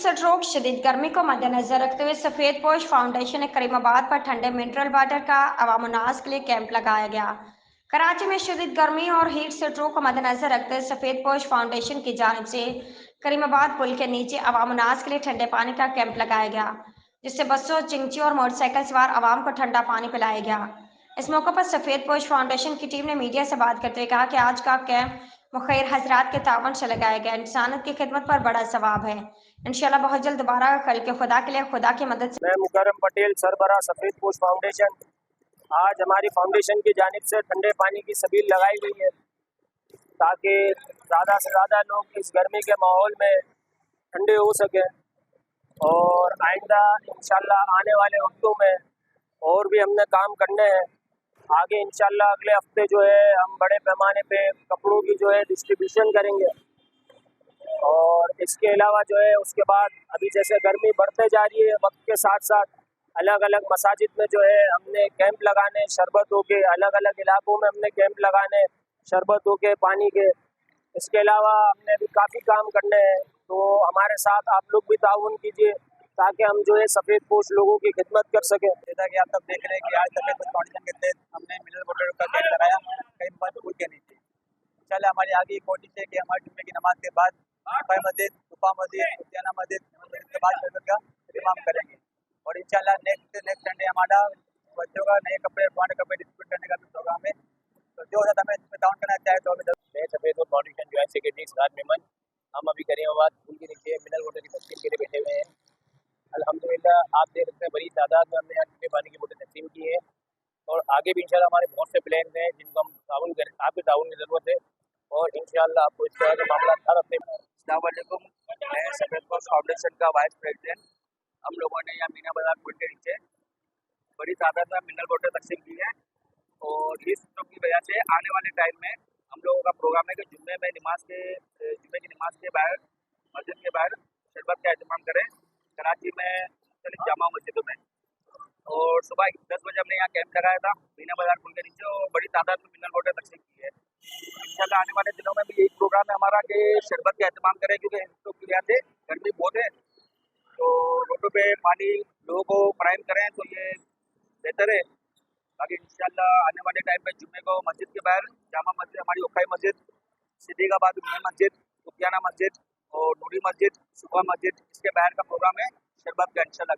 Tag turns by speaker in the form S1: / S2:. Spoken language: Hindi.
S1: स्ट्रोक शदीद गर्मी को मद्देनजर रखते हुए सफेदपोश फाउंडेशन ने करीमाबाद पर ठंडे मिनरल वाटर का अवामुन्नास के लिए कैंप लगाया गया। कराची में शदीद गर्मी और हीट स्ट्रोक को मद्देनजर रखते हुए सफेदपोश फाउंडेशन की जानिब से करीमाबाद पुल के नीचे अवामुन्नास के लिए ठंडे पानी का कैंप लगाया गया, जिससे बसों, चिंची और मोटरसाइकिल सवार आवाम को ठंडा पानी पिलाया गया। इस मौके पर सफेदपोश फाउंडेशन की टीम ने मीडिया से बात करते हुए कहा कि आज का कैंप मुखैर हजरात के तावन से लगाया गया इंसानियत की खिदमत पर बड़ा सवाब है। इंशाल्लाह बहुत जल्द दोबारा कल के खुदा के लिए खुदा की मदद से।
S2: मैं मुकर्रम पटेल, सरबराह सफेदपोश फाउंडेशन। आज हमारी फाउंडेशन की जानिब से ठंडे पानी की सबील लगाई गई है ताकि ज़्यादा से ज़्यादा लोग इस गर्मी के माहौल में ठंडे हो सकें और आइंदा इंशाल्लाह आने वाले वक्तों में और भी हमने काम करने हैं। आगे इंशाल्लाह अगले हफ्ते जो है हम बड़े पैमाने पे कपड़ों की जो है डिस्ट्रीब्यूशन करेंगे और इसके अलावा जो है उसके बाद अभी जैसे गर्मी बढ़ते जा रही है, वक्त के साथ साथ अलग अलग मसाजिद में जो है हमने कैंप लगाने शरबतों के, अलग अलग इलाकों में हमने कैंप लगाने शरबतों के, पानी के। इसके अलावा हमने भी काफ़ी काम करने हैं, तो हमारे साथ आप लोग भी ताउन कीजिए ताकि हम जो है सफ़ेदपोश लोगों की खिदमत कर सकें। जैसा कि आप सब देख रहे हैं कि आज सफेदपोश फाउंडेशन के तहत हमने मिनरल वाटर का कैंप लगाया करीमाबाद पुल के नीचे। इंशाल्लाह हमारी आगे कोशिश है कि हमारे जुम्मे की नमाज के बाद सुबह मस्जिद, सुबह मस्जिद, सुल्ताना मस्जिद के बाद शरबत का इंतजाम करेंगे और इंशाल्लाह नेक्स्ट संडे हमारा बच्चों का नए कपड़े, पुराने कपड़े डिस्ट्रीब्यूट करने का प्रोग्राम है। तो जो हमें इसमें ताउन करना चाहे तो हमें सफेदपोश फाउंडेशन जो है सेक्रेटरी सिराज मेमन, हम अभी करीमाबाद पुल के नीचे मिनरल वाटर की तकसीम के लिए बैठे हुए हैं। अल्हम्दुलिल्लाह आप देख सकते हैं बड़ी तादाद में हमने यहाँ ठंडे पानी की बोतल तकसीम की है और आगे भी इंशाल्लाह हमारे बहुत से प्लान हैं जिनको हम ताउन करें, आपके ताउन की ज़रूरत है और इंशाल्लाह आपको इस तरह के मामला हर हफ्ते। अस्सलाम वालेकुम, मैं सफेदपोश फाउंडेशन का वाइस प्रेसिडेंट। हम लोगों ने यहाँ मीना बाजार पुल के नीचे बड़ी तादाद में मिनरल वाटर तकसीम की है और इस की वजह से आने वाले टाइम में हम लोगों का प्रोग्राम है कि जुम्मे की नमाज के बाहर मस्जिद के बाहर शरबत का एहतमाम करें कराची में मुख्तलिफ जामा मस्जिदों में। और सुबह 10 बजे हमने यहाँ कैंप लगाया था मीना बाजार पुल के नीचे और बड़ी तादाद में मिनरल वाटर तकसीम की है। इंशाल्लाह आने वाले दिनों में भी यही प्रोग्राम है हमारा कि शरबत का एहतमाम करें क्योंकि इन लोग की वजह से गर्मी बहुत है, तो रोडों पे पानी लोगों को फराहम करें तो ये बेहतर है। बाकी इंशाल्लाह आने वाले टाइम पे जुम्मे को मस्जिद के बाहर जामा मस्जिद, हमारी उखाई मस्जिद, सिद्दीकाबाद में मस्जिद, सुल्ताना मस्जिद और नूरी मस्जिद, सुबह मस्जिद, इसके बाहर का प्रोग्राम है शरबत का इंशाल्लाह।